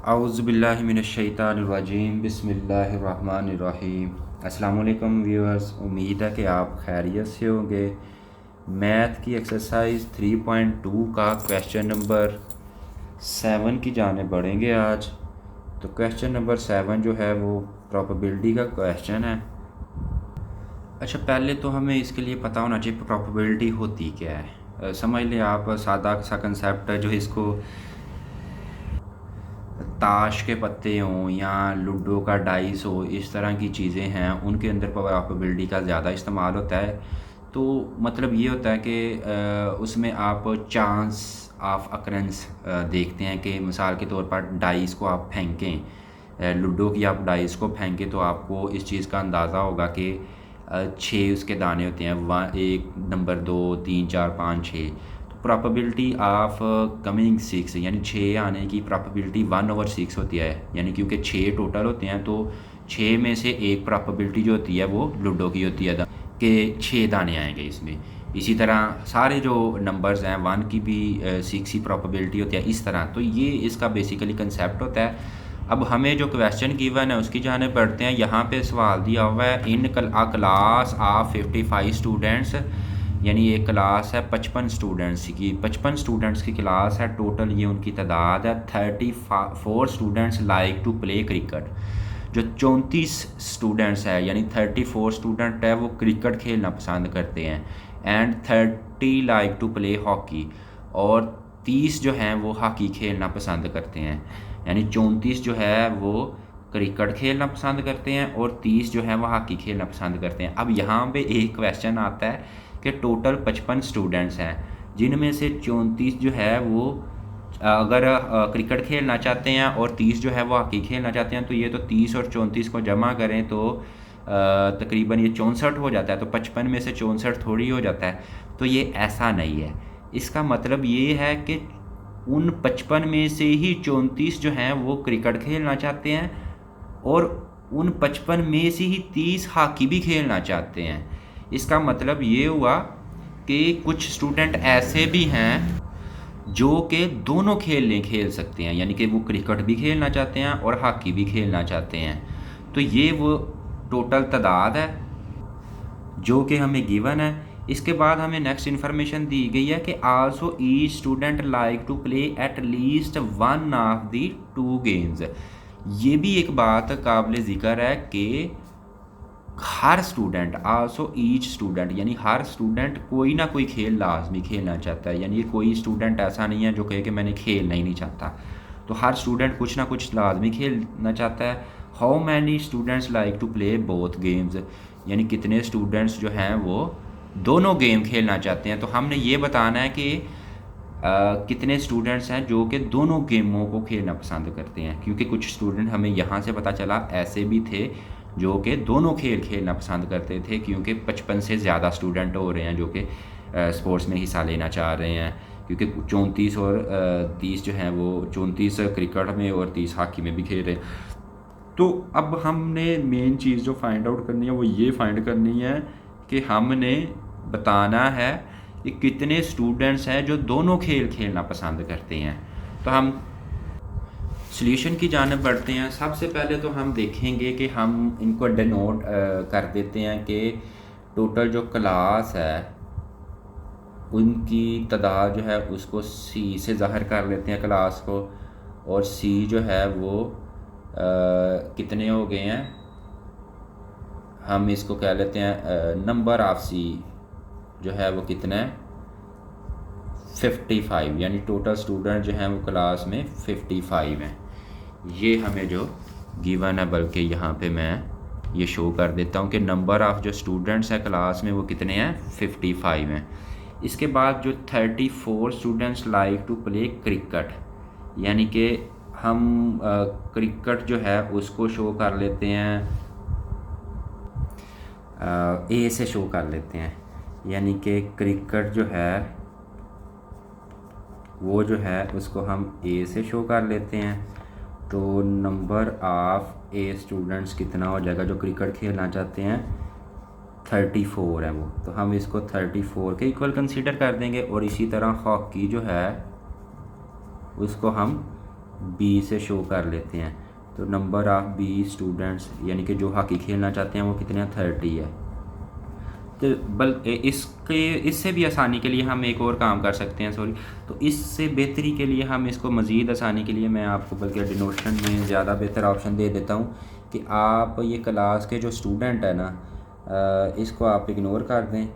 औज़ुबिल्लाहि मिनश्शैतानिर्रजीम बिस्मिल्लाहिर्रहमानिर्रहीम। अस्सलाम वालेकुम व्यूअर्स, उम्मीद है कि आप खैरियत से होंगे। मैथ की एक्सरसाइज 3.2 का क्वेश्चन नंबर 7 की जाने बढ़ेंगे आज। तो क्वेश्चन नंबर 7 जो है वो प्रोबेबिलिटी का क्वेश्चन है। अच्छा, पहले तो हमें इसके लिए पता होना चाहिए प्रोबेबिलिटी होती क्या है। समझ लें आप, सादा सा कंसेप्ट है जो इसको ताश के पत्ते हों या लूडो का डाइस हो, इस तरह की चीज़ें हैं, उनके अंदर प्रोबेबिलिटी का ज़्यादा इस्तेमाल होता है। तो मतलब ये होता है कि उसमें आप चांस ऑफ अकरेंस देखते हैं कि मिसाल के तौर पर डाइस को आप फेंकें, लूडो की आप डाइस को फेंकें तो आपको इस चीज़ का अंदाज़ा होगा कि 6 उसके दाने होते हैं, 1 नंबर 2 3 4 5 6। प्रोबेबिलिटी ऑफ कमिंग 6 यानी 6 आने की प्रोबेबिलिटी 1/6 होती है। यानी क्योंकि 6 टोटल होते हैं तो 6 में से एक प्रोबेबिलिटी जो होती है वो लूडो की होती है कि 6 दाने आएंगे इसमें। इसी तरह सारे जो नंबर्स हैं 1 की भी 6 ही प्रोबेबिलिटी होती है, इस तरह। तो ये इसका बेसिकली कंसेप्ट होता है। अब हमें जो क्वेश्चन गिवन है उसकी जाने बढ़ते हैं। यहाँ पे सवाल दिया हुआ है, इन क्लास ऑफ 55 स्टूडेंट्स, यानी एक क्लास है 55 स्टूडेंट्स की, 55 स्टूडेंट्स की क्लास है, टोटल ये उनकी तादाद है। 34 students like to play cricket, जो 34 स्टूडेंट्स है यानी 34 स्टूडेंट है वो क्रिकेट खेलना पसंद करते हैं। And 30 like to play hockey, और 30 जो हैं वो हॉकी खेलना पसंद करते हैं। यानी 34 जो है वो क्रिकेट खेलना पसंद करते हैं और 30 जो है वो हॉकी खेलना पसंद करते हैं। अब यहाँ पे एक क्वेश्चन आता है कि टोटल 55 स्टूडेंट्स हैं, जिनमें से 34 जो है वो अगर क्रिकेट खेलना चाहते हैं और 30 जो है वो हॉकी खेलना चाहते हैं, तो ये तो 30 और 34 को जमा करें तो तकरीबन ये 64 हो जाता है। तो 55 में से 64 थोड़ी हो जाता है, तो ये ऐसा नहीं है। इसका मतलब ये है कि उन 55 में से ही 34 जो हैं वो क्रिकेट खेलना चाहते हैं और उन 55 में से ही 30 हॉकी भी खेलना चाहते हैं। इसका मतलब ये हुआ कि कुछ स्टूडेंट ऐसे भी हैं जो कि दोनों खेल सकते हैं, यानी कि वो क्रिकेट भी खेलना चाहते हैं और हॉकी भी खेलना चाहते हैं। तो ये वो टोटल तादाद है जो कि हमें गिवन है। इसके बाद हमें नेक्स्ट इन्फॉर्मेशन दी गई है कि also each student like to play at least one of the 2 games. ये भी एक बात काबिल ज़िक्र है कि हर स्टूडेंट, आल्सो ईच स्टूडेंट, यानी हर स्टूडेंट कोई ना कोई खेल लाजमी खेलना चाहता है। यानी कोई स्टूडेंट ऐसा नहीं है जो कहे कि मैंने खेलना ही नहीं चाहता। तो हर स्टूडेंट कुछ ना कुछ लाजमी खेलना चाहता है। How many students like to play both games, यानी कितने स्टूडेंट्स जो हैं वो दोनों गेम खेलना चाहते हैं। तो हमने ये बताना है कि कितने स्टूडेंट्स हैं जो कि दोनों गेमों को खेलना पसंद करते हैं, क्योंकि कुछ स्टूडेंट हमें यहाँ से पता चला ऐसे भी थे जो कि दोनों खेल खेलना पसंद करते थे, क्योंकि 55 से ज़्यादा स्टूडेंट हो रहे हैं जो कि स्पोर्ट्स में हिस्सा लेना चाह रहे हैं। क्योंकि 34 और 30 जो हैं वो 34 क्रिकेट में और 30 हॉकी में भी खेल रहे हैं। तो अब हमने मेन चीज़ जो फाइंड आउट करनी है वो ये फाइंड करनी है कि हमने बताना है कि कितने स्टूडेंट्स हैं जो दोनों खेल खेलना पसंद करते हैं। तो हम सॉल्यूशन की जानिब बढ़ते हैं। सबसे पहले तो हम देखेंगे कि हम इनको डिनोट कर देते हैं कि टोटल जो क्लास है उनकी तादाद जो है उसको सी से ज़ाहिर कर लेते हैं क्लास को, और सी जो है वो कितने हो गए हैं, हम इसको कह लेते हैं नंबर ऑफ सी जो है वो कितना है 55, यानी टोटल स्टूडेंट जो हैं वो क्लास में 55 हैं। ये हमें जो गिवन है, बल्कि यहाँ पे मैं ये शो कर देता हूँ कि नंबर ऑफ़ जो स्टूडेंट्स हैं क्लास में वो कितने हैं 55 हैं। इसके बाद जो 34 students like to play cricket, यानी कि हम क्रिकेट जो है उसको शो कर लेते हैं, ए से शो कर लेते हैं। यानी कि क्रिकेट जो है वो जो है उसको हम ए से शो कर लेते हैं। तो नंबर ऑफ़ ए स्टूडेंट्स कितना हो जाएगा जो क्रिकेट खेलना चाहते हैं, 34 है वो। तो हम इसको 34 के इक्वल कंसीडर कर देंगे। और इसी तरह हॉकी जो है उसको हम बी से शो कर लेते हैं। तो नंबर ऑफ़ बी स्टूडेंट्स यानी कि जो हॉकी खेलना चाहते हैं वो कितने हैं, 30 है। तो इससे भी आसानी के लिए हम एक और काम कर सकते हैं, सॉरी, तो इससे बेहतरी के लिए हम इसको मज़ीद आसानी के लिए मैं आपको बल्कि डिनोशन में ज़्यादा बेहतर ऑप्शन दे देता हूँ कि आप ये क्लास के जो स्टूडेंट है ना, इसको आप इग्नोर कर दें।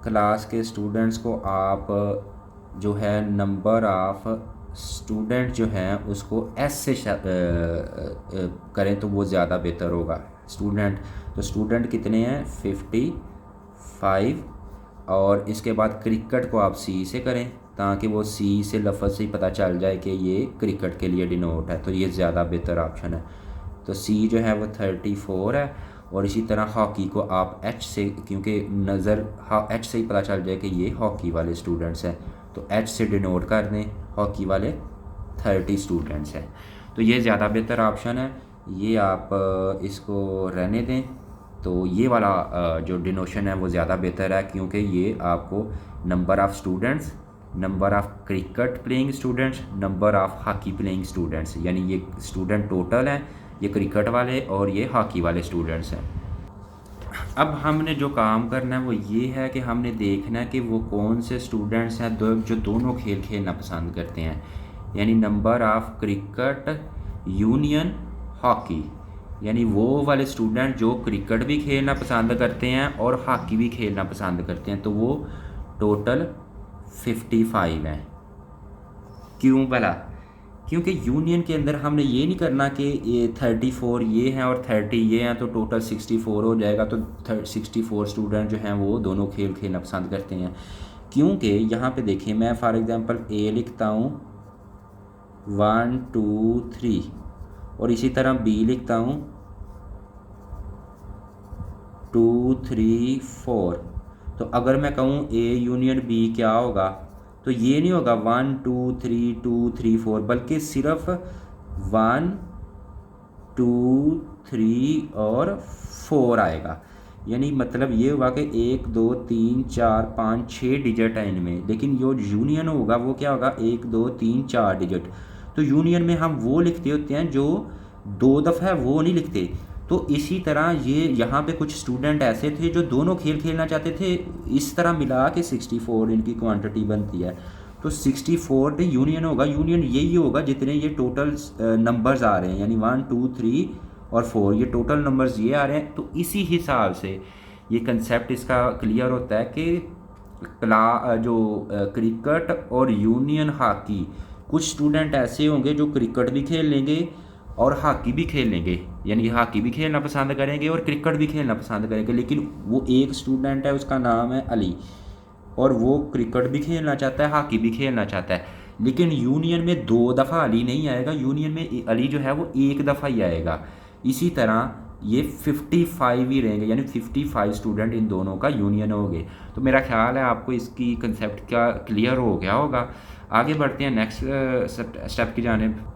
क्लास के स्टूडेंट्स को आप जो है नंबर ऑफ़ स्टूडेंट जो हैं उसको एस से करें तो वो ज़्यादा बेहतर होगा। स्टूडेंट, तो स्टूडेंट कितने हैं, 55। और इसके बाद क्रिकेट को आप सी से करें ताकि वो सी से लफ्ज़ से ही पता चल जाए कि ये क्रिकेट के लिए डिनोट है, तो ये ज़्यादा बेहतर ऑप्शन है। तो सी जो है वो 34 है। और इसी तरह हॉकी को आप एच से, क्योंकि नज़र एच से ही पता चल जाए कि ये हॉकी वाले स्टूडेंट्स हैं, तो एच से डिनोट कर दें, हॉकी वाले 30 स्टूडेंट्स हैं। तो ये ज़्यादा बेहतर ऑप्शन है, ये आप इसको रहने दें। तो ये वाला जो डिनोशन है वो ज़्यादा बेहतर है, क्योंकि ये आपको number of students, number of cricket playing students, number of hockey playing students, यानी ये स्टूडेंट टोटल हैं, ये क्रिकेट वाले और ये हॉकी वाले स्टूडेंट्स हैं। अब हमने जो काम करना है वो ये है कि हमने देखना है कि वो कौन से स्टूडेंट्स हैं जो दोनों खेल खेलना पसंद करते हैं, यानी number of cricket union hockey, यानी वो वाले स्टूडेंट जो क्रिकेट भी खेलना पसंद करते हैं और हॉकी भी खेलना पसंद करते हैं, तो वो टोटल 55 हैं। क्यों भला? क्योंकि यूनियन के अंदर हमने ये नहीं करना कि ये 34 ये हैं और 30 ये हैं तो टोटल 64 हो जाएगा, तो 64 स्टूडेंट जो हैं वो दोनों खेल खेलना पसंद करते हैं। क्योंकि यहाँ पे देखिए, मैं फॉर एग्ज़ाम्पल ए लिखता हूँ 1 2 3 और इसी तरह बी लिखता हूँ 2 3 4। तो अगर मैं कहूँ ए यूनियन बी क्या होगा, तो ये नहीं होगा 1 2 3 2 3 4, बल्कि सिर्फ 1 2 3 और 4 आएगा। यानी मतलब ये हुआ कि 1 2 3 4 5 6 डिजिट है इनमें, लेकिन जो यूनियन होगा वो क्या होगा, 1 2 3 4 डिजिट। तो यूनियन में हम वो लिखते होते हैं जो 2 दफ़ा है, वो नहीं लिखते। तो इसी तरह ये यहाँ पे कुछ स्टूडेंट ऐसे थे जो दोनों खेल खेलना चाहते थे, इस तरह मिला के 64 इनकी क्वांटिटी बनती है। तो 64 यूनियन होगा, यूनियन यही होगा जितने ये टोटल नंबर्स आ रहे हैं, यानी 1 2 3 और 4 ये टोटल नंबर्स ये आ रहे हैं। तो इसी हिसाब से ये कंसेप्ट इसका क्लियर होता है कि जो क्रिकेट और यूनियन हॉकी, कुछ स्टूडेंट ऐसे होंगे जो क्रिकेट भी खेल लेंगे और हॉकी भी खेल लेंगे, यानी हॉकी भी खेलना पसंद करेंगे और क्रिकेट भी खेलना पसंद करेंगे। लेकिन वो एक स्टूडेंट है, उसका नाम है अली, और वो क्रिकेट भी खेलना चाहता है, हॉकी भी खेलना चाहता है। लेकिन यूनियन में 2 दफ़ा अली नहीं आएगा, यूनियन में अली जो है वो 1 दफ़ा ही आएगा। इसी तरह ये 55 ही रहेंगे, यानी 55 स्टूडेंट इन दोनों का यूनियन हो गए। तो मेरा ख्याल है आपको इसकी कंसेप्ट का क्लियर हो गया होगा। आगे बढ़ते हैं नेक्स्ट स्टेप की जानिब।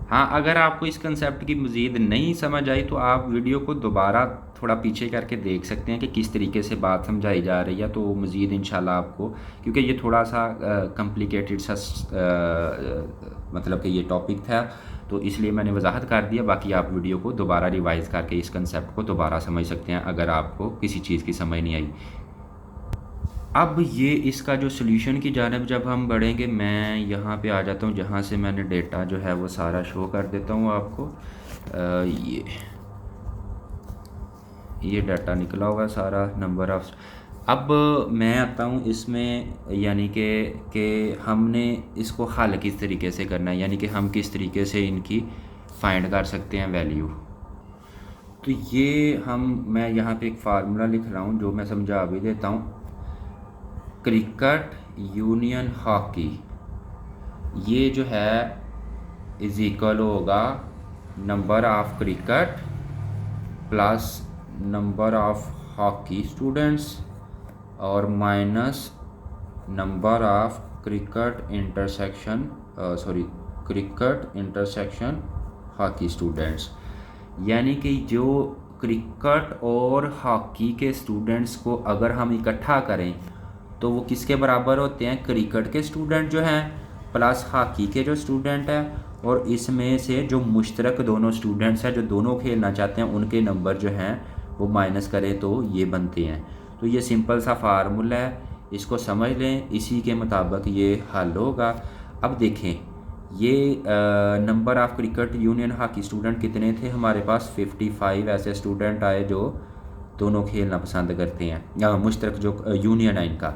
हाँ, अगर आपको इस कंसेप्ट की मज़ीद नहीं समझ आई तो आप वीडियो को दोबारा थोड़ा पीछे करके देख सकते हैं कि किस तरीके से बात समझाई जा रही है, तो मज़ीद इंशाल्लाह आपको, क्योंकि ये थोड़ा सा कॉम्प्लिकेटेड सा मतलब कि ये टॉपिक था, तो इसलिए मैंने वजाहत कर दिया। बाकी आप वीडियो को दोबारा रिवाइज़ करके इस कंसेप्ट को दोबारा समझ सकते हैं अगर आपको किसी चीज़ की समझ नहीं आई। अब ये इसका जो सॉल्यूशन की जानिब जब हम बढ़ेंगे, मैं यहाँ पे आ जाता हूँ जहाँ से मैंने डेटा जो है वो सारा शो कर देता हूँ आपको। ये डाटा निकला हुआ सारा नंबर ऑफ़। अब मैं आता हूँ इसमें, यानी कि हमने इसको हल किस तरीके से करना है, यानी कि हम किस तरीके से इनकी फाइंड कर सकते हैं वैल्यू। तो ये मैं यहाँ पे एक फार्मूला लिख रहा हूँ जो मैं समझा भी देता हूँ। क्रिकेट यूनियन हॉकी ये जो है इज इक्वल होगा number of cricket plus number of hockey students और minus number of cricket intersection hockey students. यानी कि जो क्रिकेट और हॉकी के स्टूडेंट्स को अगर हम इकट्ठा करें तो वो किसके बराबर होते हैं, क्रिकेट के स्टूडेंट जो हैं प्लस हॉकी के जो स्टूडेंट हैं और इसमें से जो मुश्तरक दोनों स्टूडेंट्स हैं जो दोनों खेलना चाहते हैं उनके नंबर जो हैं वो माइनस करें तो ये बनते हैं। तो ये सिंपल सा फार्मूला है, इसको समझ लें, इसी के मुताबिक ये हल होगा। अब देखें ये number of cricket union hockey student कितने थे हमारे पास, 55 ऐसे स्टूडेंट आए जो दोनों खेलना पसंद करते हैं, या मुश्तरक जो यूनियन है इनका।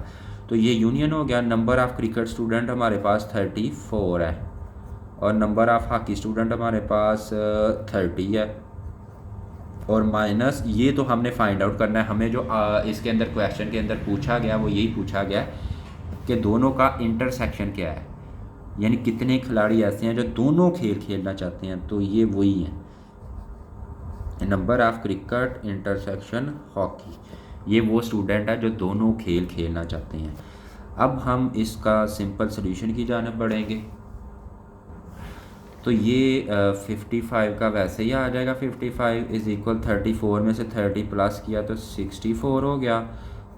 तो ये यूनियन हो गया। नंबर ऑफ़ क्रिकेट स्टूडेंट हमारे पास 34 है और नंबर ऑफ़ हॉकी स्टूडेंट हमारे पास 30 है। और माइनस ये तो हमने फाइंड आउट करना है, हमें जो इसके अंदर क्वेश्चन के अंदर पूछा गया वो यही पूछा गया कि दोनों का इंटरसेक्शन क्या है, यानी कितने खिलाड़ी ऐसे हैं जो दोनों खेल खेलना चाहते हैं। तो ये वही है, number of cricket intersection hockey, ये वो स्टूडेंट है जो दोनों खेल खेलना चाहते हैं। अब हम इसका सिंपल सोल्यूशन की जानिब बढ़ेंगे। तो ये 55 का वैसे ही आ जाएगा, 55 इज़ इक्वल 34 में से 30 प्लस किया तो 64 हो गया,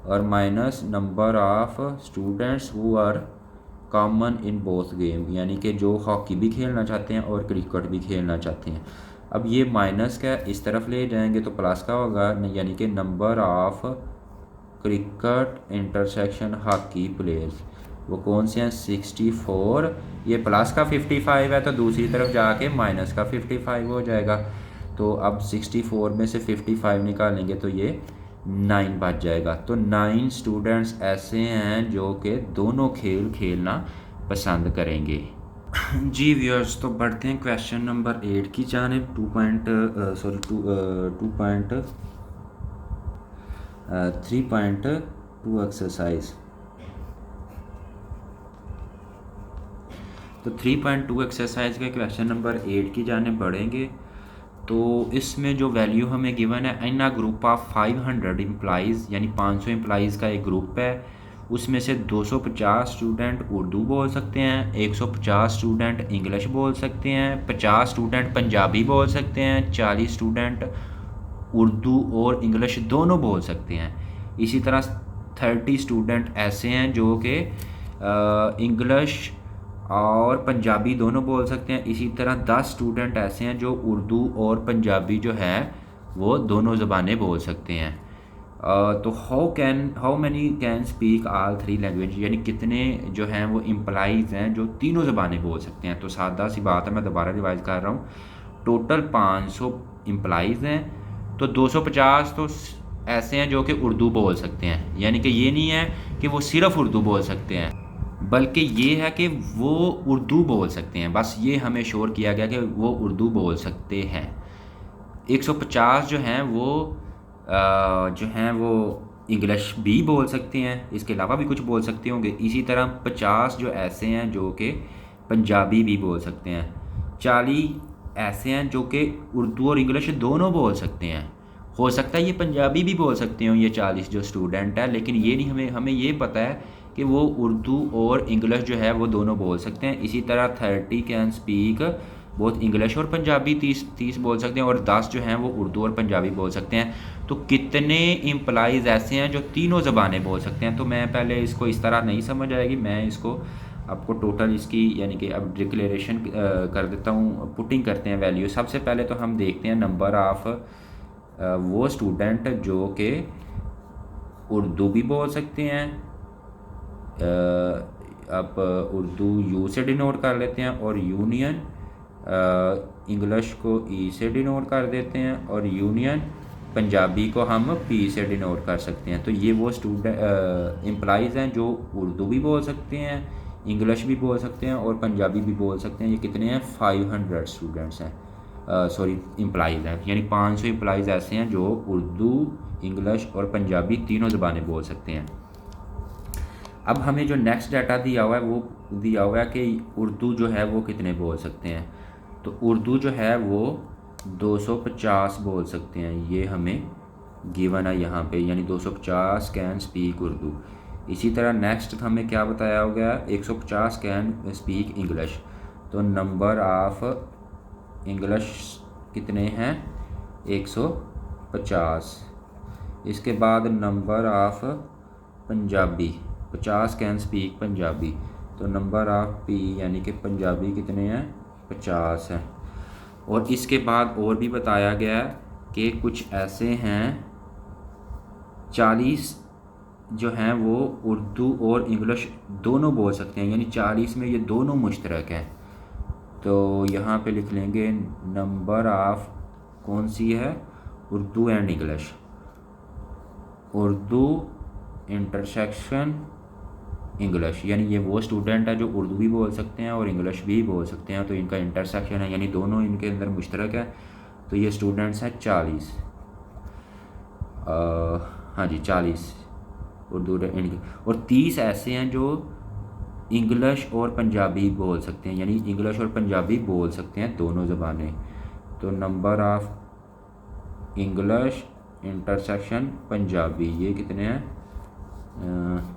और minus number of students who are common in both game, यानी कि जो हॉकी भी खेलना चाहते हैं और क्रिकेट भी खेलना चाहते हैं। अब ये माइनस का इस तरफ ले जाएंगे तो प्लस का होगा, यानी कि number of cricket intersection hockey players वो कौन से हैं, 64। ये प्लस का 55 है तो दूसरी तरफ जाके माइनस का 55 हो जाएगा। तो अब 64 में से 55 निकालेंगे तो ये 9 बच जाएगा। तो 9 स्टूडेंट्स ऐसे हैं जो कि दोनों खेल खेलना पसंद करेंगे। जी व्यूअर्स, तो बढ़ते हैं क्वेश्चन नंबर 8 की जानिब। 3.2 एक्सरसाइज। तो 3.2 एक्सरसाइज के क्वेश्चन नंबर 8 की जानिब बढ़ेंगे। तो इसमें जो वैल्यू हमें गिवन है, इन अ ग्रुप ऑफ 500 एम्प्लॉइज़, यानी 500 एम्प्लॉइज़ का एक ग्रुप है, उसमें से 250 स्टूडेंट उर्दू बोल सकते हैं, 150 स्टूडेंट इंग्लिश बोल सकते हैं, 50 स्टूडेंट पंजाबी बोल सकते हैं, 40 स्टूडेंट उर्दू और इंग्लिश दोनों बोल सकते हैं। इसी तरह 30 स्टूडेंट ऐसे हैं जो कि इंग्लिश और पंजाबी दोनों बोल सकते हैं। इसी तरह 10 स्टूडेंट ऐसे हैं जो उर्दू और पंजाबी जो है वो दोनों ज़बानें बोल सकते हैं। तो how many can speak all 3 language, यानी कितने जो हैं वो एम्प्लॉइज़ हैं जो तीनों ज़बानें बोल सकते हैं। तो सादा सी बात है, मैं दोबारा रिवाइज़ कर रहा हूँ। टोटल 500 एम्प्लॉइज़ हैं, तो 250 तो ऐसे हैं जो कि उर्दू बोल सकते हैं, यानी कि ये नहीं है कि वो सिर्फ़ उर्दू बोल सकते हैं, बल्कि ये है कि वो उर्दू बोल सकते हैं। बस ये हमें श्योर किया गया कि वो उर्दू बोल सकते हैं। 150 जो हैं वो इंग्लिश भी बोल सकते हैं, इसके अलावा भी कुछ बोल सकते होंगे। इसी तरह 50 जो ऐसे हैं जो कि पंजाबी भी बोल सकते हैं, 40 ऐसे हैं जो कि उर्दू और इंग्लिश दोनों बोल सकते हैं। हो सकता है ये पंजाबी भी बोल सकते हो ये 40 जो स्टूडेंट है, लेकिन ये नहीं, हमें ये पता है कि वो उर्दू और इंग्लिश जो है वो दोनों बोल सकते हैं। इसी तरह 30 कैन स्पीक बोथ इंग्लिश और पंजाबी, 30 बोल सकते हैं, और 10 जो हैं वो उर्दू और पंजाबी बोल सकते हैं। तो कितने एम्प्लॉइज़ ऐसे हैं जो तीनों ज़बानें बोल सकते हैं। तो मैं पहले इसको इस तरह नहीं समझ आएगी, मैं इसको आपको टोटल इसकी यानी कि अब डिक्लेरेशन कर देता हूँ, पुटिंग करते हैं वैल्यू। सबसे पहले तो हम देखते हैं नंबर ऑफ़ वो स्टूडेंट जो कि उर्दू भी बोल सकते हैं। आप उर्दू यू से डिनोट कर लेते हैं, और यूनियन इंग्लिश को ई से डिनोट कर देते हैं, और यूनियन पंजाबी को हम पी से डिनोट कर सकते हैं। तो ये वो स्टूडेंट एम्प्लॉइज़ हैं जो उर्दू भी बोल सकते हैं, इंग्लिश भी बोल सकते हैं और पंजाबी भी बोल सकते हैं। ये कितने हैं, 500 स्टूडेंट्स हैं, एम्प्लॉइज़ हैं, यानी 500 एम्प्लॉइज़ ऐसे हैं जो उर्दू, इंग्लिश और पंजाबी तीनों ज़बानें बोल सकते हैं। अब हमें जो नेक्स्ट डाटा दिया हुआ है वो दिया हुआ है कि उर्दू जो है वो कितने बोल सकते हैं। तो उर्दू जो है वो 250 बोल सकते हैं, ये हमें गिवन है यहाँ पे, यानी 250 कैन स्पीक उर्दू। इसी तरह नेक्स्ट हमें क्या बताया हो गया, 150 कैन स्पीक इंग्लिश। तो नंबर ऑफ़ इंग्लिश कितने हैं, 150। इसके बाद number of Punjabi, 50 can speak Punjabi. तो नंबर ऑफ़ पी यानी कि पंजाबी कितने हैं, 50 है। और इसके बाद और भी बताया गया है कि कुछ ऐसे हैं 40 जो हैं वो उर्दू और इंग्लिश दोनों बोल सकते हैं, यानी 40 में ये दोनों मुश्तरक हैं। तो यहाँ पे लिख लेंगे नंबर ऑफ, कौन सी है, Urdu and English, Urdu intersection English, यानी ये वो स्टूडेंट है जो उर्दू भी बोल सकते हैं और इंग्लिश भी बोल सकते हैं, तो इनका इंटरसेक्शन है, यानी दोनों इनके अंदर मुश्तरक है। तो ये स्टूडेंट्स हैं 40, हाँ जी 40 उर्दू और 30 ऐसे हैं जो इंग्लिश और पंजाबी बोल सकते हैं, यानी इंग्लिश और पंजाबी बोल सकते हैं दोनों ज़बानें। तो number of English intersection Punjabi ये कितने हैं,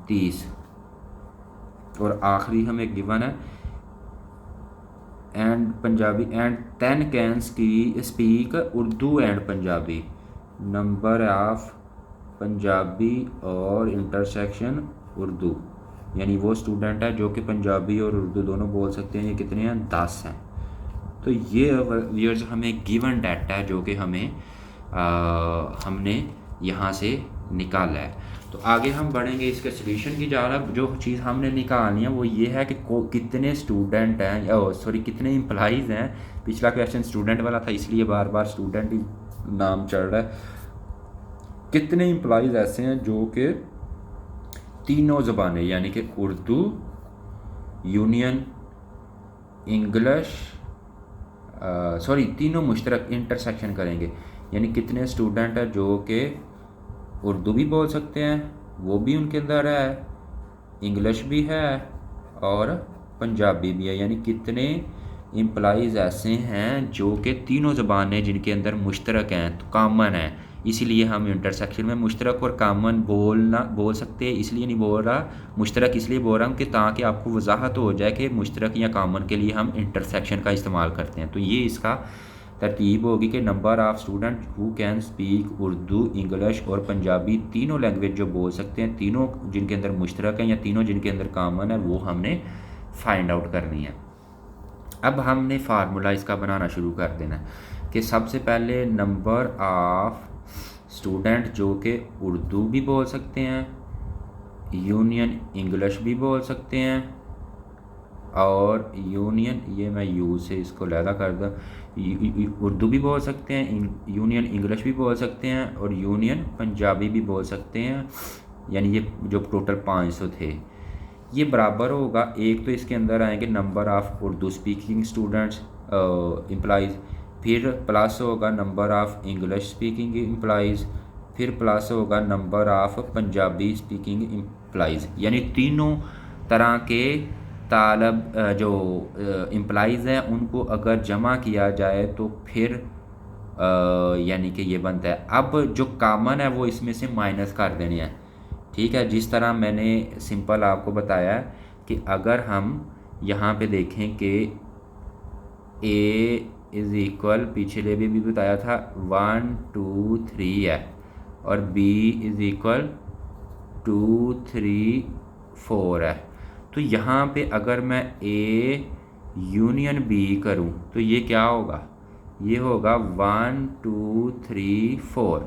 30। और आखिरी हमें गिवन है and Punjabi and 10 can speak Urdu and Punjabi, number of Punjabi और इंटरसेक्शन उर्दू, यानी वो स्टूडेंट है जो कि पंजाबी और उर्दू दोनों बोल सकते हैं, ये कितने हैं, 10 हैं। तो ये व्यूअर्स हमें गिवन डाटा है जो कि हमने यहाँ से निकाला है। तो आगे हम बढ़ेंगे इसके सोल्यूशन की जानब। जो चीज़ हमने निकालनी है वो ये है कि कितने स्टूडेंट हैं, कितने एम्प्लॉइज़ हैं। पिछला क्वेश्चन स्टूडेंट वाला था इसलिए बार बार स्टूडेंट ही नाम चल रहा है। कितने एम्प्लॉइज़ ऐसे हैं जो कि तीनों ज़बानें यानी कि उर्दू, यूनियन, इंग्लिश, तीनों मुश्तरक इंटरसेक्शन करेंगे, यानी कितने स्टूडेंट हैं जो कि उर्दू भी बोल सकते हैं, वो भी उनके अंदर है, इंग्लिश भी है और पंजाबी भी है, यानी कितने एम्प्लॉइज़ ऐसे हैं जो कि तीनों ज़बानें जिनके अंदर मुश्तरक हैं, तो कॉमन है। इसीलिए हम इंटरसेक्शन में मुश्तरक और कॉमन बोल सकते हैं, इसलिए नहीं बोल रहा, मुश्तरक इसलिए बोल रहा हूँ कि ताकि आपको वजाहत हो जाए कि मुश्तरक या कॉमन के लिए हम इंटरसेक्शन का इस्तेमाल करते हैं। तो ये इसका तरतीब होगी कि number of student who can speak Urdu, English और पंजाबी, तीनों लैंग्वेज जो बोल सकते हैं, तीनों जिनके अंदर मुश्तरक हैं या तीनों जिनके अंदर कॉमन है, वो हमने फाइंड आउट करनी है। अब हमने फार्मूला इसका बनाना शुरू कर देना है कि सबसे पहले नंबर ऑफ़ स्टूडेंट जो कि उर्दू भी बोल सकते हैं, यूनियन इंग्लिश भी बोल सकते हैं और यूनियन, ये मैं यू से इसको लहदा कर दूँ, उर्दू भी बोल सकते हैं, यूनियन इंग्लिश भी बोल सकते हैं और यूनियन पंजाबी भी बोल सकते हैं, यानी ये जो टोटल 500 थे, ये बराबर होगा। एक तो इसके अंदर आएंगे number of Urdu speaking students employees, फिर प्लस होगा number of English speaking employees, फिर प्लस होगा number of Punjabi speaking employees, यानी तीनों तरह के तालब जो एम्प्लॉइज़ हैं उनको अगर जमा किया जाए तो फिर यानी कि ये बनता है। अब जो कॉमन है वो इसमें से माइनस कर देने हैं, ठीक है। जिस तरह मैंने सिंपल आपको बताया कि अगर हम यहाँ पे देखें कि ए इज़ इक्वल, पिछले भी बताया था 1 2 3 है और बी इज़ इक्वल 2 3 4 है। तो यहाँ पे अगर मैं ए यूनियन बी करूँ तो ये क्या होगा, ये होगा 1 2 3 4,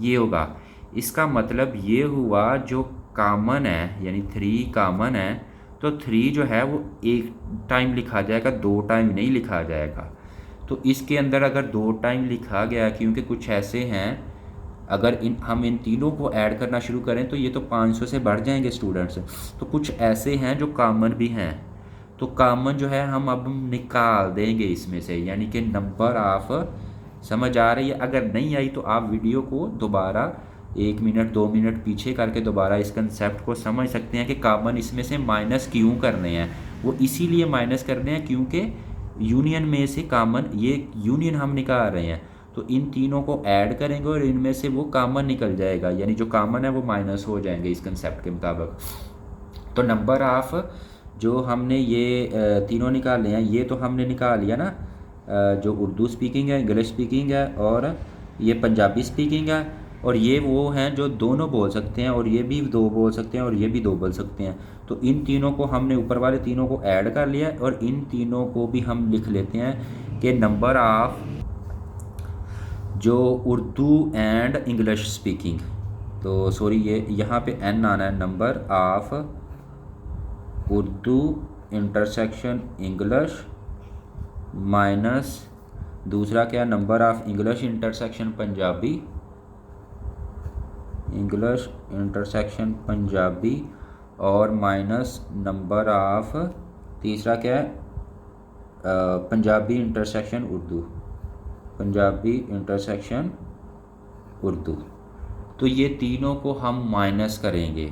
ये होगा। इसका मतलब ये हुआ जो कॉमन है यानी 3 कॉमन है, तो 3 जो है वो एक टाइम लिखा जाएगा, 2 टाइम नहीं लिखा जाएगा। तो इसके अंदर अगर 2 टाइम लिखा गया, क्योंकि कुछ ऐसे हैं अगर हम इन तीनों को ऐड करना शुरू करें तो ये तो 500 से बढ़ जाएंगे स्टूडेंट्स। तो कुछ ऐसे हैं जो कॉमन भी हैं, तो कॉमन जो है हम अब निकाल देंगे इसमें से, यानी कि नंबर ऑफ़, समझ आ रही है? अगर नहीं आई तो आप वीडियो को दोबारा 1 मिनट 2 मिनट पीछे करके दोबारा इस कंसेप्ट को समझ सकते हैं कि कॉमन इसमें से माइनस क्यों करने हैं। वो इसीलिए माइनस करने हैं क्योंकि यूनियन में से कॉमन, ये यूनियन हम निकाल रहे हैं, तो इन तीनों को ऐड करेंगे और इनमें से वो कॉमन निकल जाएगा, यानी जो कॉमन है वो माइनस हो जाएंगे इस कंसेप्ट के मुताबिक। तो नंबर ऑफ़ जो हमने ये तीनों निकाले हैं, ये तो हमने निकाल लिया ना, जो उर्दू स्पीकिंग है, इंग्लिश स्पीकिंग है और ये पंजाबी स्पीकिंग है। और ये वो हैं जो दोनों बोल सकते हैं, और ये भी दो बोल सकते हैं, और ये भी दो बोल सकते हैं। तो इन तीनों को हमने ऊपर वाले तीनों को ऐड कर लिया, और इन तीनों को भी हम लिख लेते हैं कि नंबर ऑफ जो उर्दू एंड इंग्लिश स्पीकिंग, तो सॉरी ये यहाँ पे एन आना है, number of Urdu intersection English minus दूसरा क्या, number of English intersection Punjabi, English intersection Punjabi, और माइनस नंबर ऑफ तीसरा क्या है, पंजाबी इंटरसेक्शन उर्दू, पंजाबी इंटरसेक्शन उर्दू। तो ये तीनों को हम माइनस करेंगे,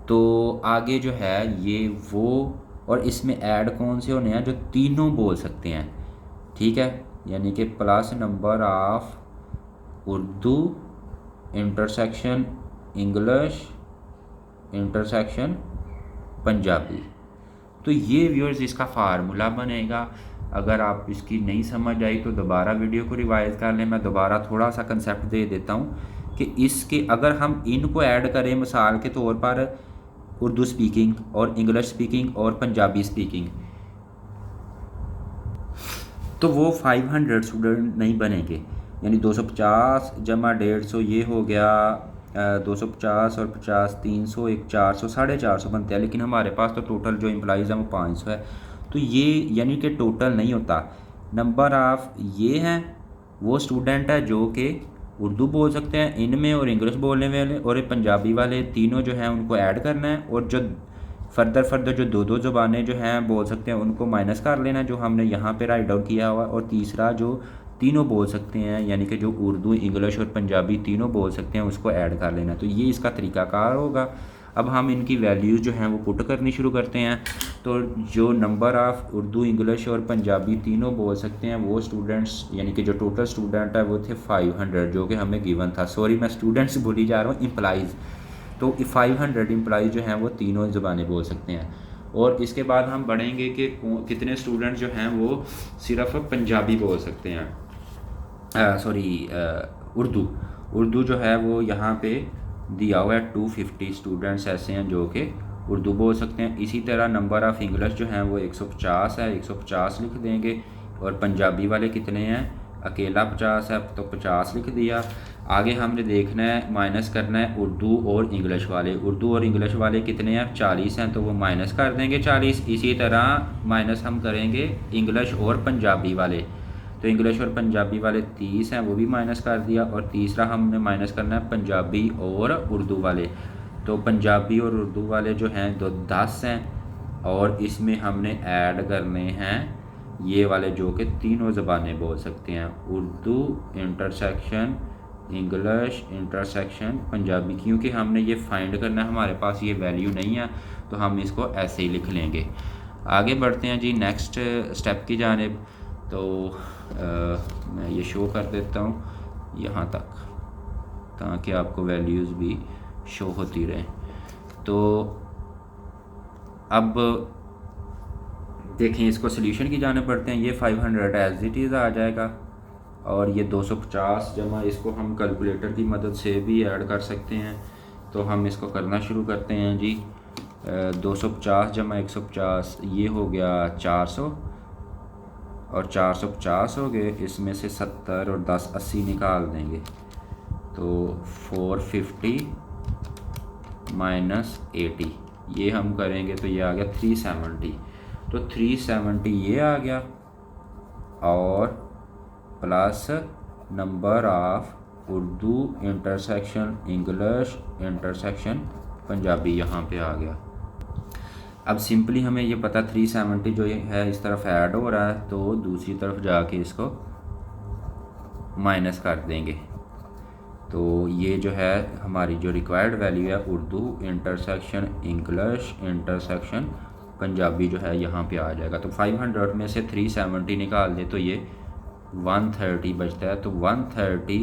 तो आगे जो है ये वो, और इसमें ऐड कौन से होने हैं, जो तीनों बोल सकते हैं, ठीक है, यानी कि plus number of Urdu intersection English intersection Punjabi. तो ये व्यूअर्स इसका फार्मूला बनेगा। अगर आप इसकी नहीं समझ आई तो दोबारा वीडियो को रिवाइज कर लें, मैं दोबारा थोड़ा सा कंसेप्ट दे देता हूँ कि इसके अगर हम इनको ऐड करें मिसाल के तौर पर उर्दू स्पीकिंग और इंग्लिश स्पीकिंग और पंजाबी स्पीकिंग, तो वो 500 स्टूडेंट नहीं बनेंगे, यानी 250 जमा 150 ये हो गया 250 और 50 300 एक 400 450 बनते हैं, लेकिन हमारे पास तो टोटल जो एम्प्लॉइज़ हैं वो 500 है। तो ये यानी कि टोटल नहीं होता। नंबर ऑफ ये हैं वो स्टूडेंट है जो कि उर्दू बोल सकते हैं इनमें, और इंग्लिश बोलने वाले और पंजाबी वाले तीनों जो हैं उनको ऐड करना है, और जो फर्दर जो दो दो ज़ुबानें जो हैं बोल सकते हैं उनको माइनस कर लेना जो हमने यहाँ पे राइट डाउन किया हुआ, और तीसरा जो तीनों बोल सकते हैं यानी कि जो उर्दू इंग्लिश और पंजाबी तीनों बोल सकते हैं उसको ऐड कर लेना। तो ये इसका तरीक़ाकार होगा। अब हम इनकी वैल्यूज़ जो हैं वो पुट करनी शुरू करते हैं। तो जो नंबर ऑफ़ उर्दू इंग्लिश और पंजाबी तीनों बोल सकते हैं वो स्टूडेंट्स यानी कि जो टोटल स्टूडेंट है वो थे 500 जो कि हमें गिवन था। सॉरी मैं स्टूडेंट्स भूल ही जा रहा हूँ, एम्प्लॉइज़। तो 500 एम्प्लॉइज़ जो हैं वो तीनों ज़ुबानें बोल सकते हैं। और इसके बाद हम बढ़ेंगे कि कितने स्टूडेंट जो हैं वो सिर्फ पंजाबी बोल सकते हैं, उर्दू जो है वो यहाँ पे दिया हुआ है 250 स्टूडेंट्स ऐसे हैं जो कि उर्दू बोल सकते हैं। इसी तरह नंबर ऑफ़ इंग्लिश जो हैं वो 150 है, 150 लिख देंगे। और पंजाबी वाले कितने हैं, अकेला 50 है तो 50 लिख दिया। आगे हमने देखना है माइनस करना है उर्दू और इंग्लिश वाले। उर्दू और इंग्लिश वाले कितने हैं, 40 हैं तो वो माइनस कर देंगे 40। इसी तरह माइनस हम करेंगे इंग्लिश और पंजाबी वाले, तो इंग्लिश और पंजाबी वाले 30 हैं वो भी माइनस कर दिया। और तीसरा हमने माइनस करना है पंजाबी और उर्दू वाले, तो पंजाबी और उर्दू वाले जो हैं तो 10 हैं। और इसमें हमने ऐड करने हैं ये वाले जो कि तीनों ज़बानें बोल सकते हैं, Urdu intersection English intersection Punjabi. क्योंकि हमने ये फाइंड करना है, हमारे पास ये वैल्यू नहीं है तो हम इसको ऐसे ही लिख लेंगे। आगे बढ़ते हैं जी नेक्स्ट स्टेप की जानिब। तो मैं ये शो कर देता हूँ यहाँ तक ताकि आपको वैल्यूज़ भी शो होती रहें। तो अब देखें इसको सॉल्यूशन की जाने पड़ते हैं। ये 500 एज इट इज़ आ जाएगा, और ये 250 जमा इसको हम कैलकुलेटर की मदद से भी ऐड कर सकते हैं। तो हम इसको करना शुरू करते हैं जी। 250 जमा 150 ये हो गया 400, और 450 हो गए, इसमें से 70 और 10 80 निकाल देंगे तो 450 माइनस 80 ये हम करेंगे तो ये आ गया 370। तो 370 ये आ गया, और plus number of Urdu intersection English intersection Punjabi यहाँ पे आ गया। अब सिंपली हमें ये पता 370 जो है इस तरफ ऐड हो रहा है, तो दूसरी तरफ जाके इसको माइनस कर देंगे। तो ये जो है हमारी जो रिक्वायर्ड वैल्यू है Urdu intersection English intersection Punjabi जो है यहाँ पे आ जाएगा। तो 500 में से 370 निकाल दे तो ये 130 बचता है। तो 130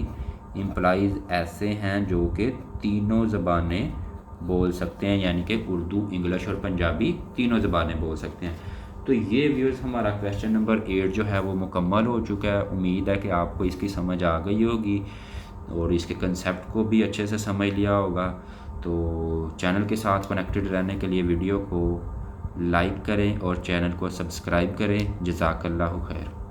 एम्प्लॉइज़ ऐसे हैं जो कि तीनों ज़बानें बोल सकते हैं, यानी कि उर्दू इंग्लिश और पंजाबी तीनों ज़बानें बोल सकते हैं। तो ये व्यूअर्स हमारा क्वेश्चन नंबर 8 जो है वो मुकम्मल हो चुका है। उम्मीद है कि आपको इसकी समझ आ गई होगी। और इसके कंसेप्ट को भी अच्छे से समझ लिया होगा। तो चैनल के साथ कनेक्टेड रहने के लिए वीडियो को लाइक करें और चैनल को सब्सक्राइब करें। जज़ाकल्लाहु खैर।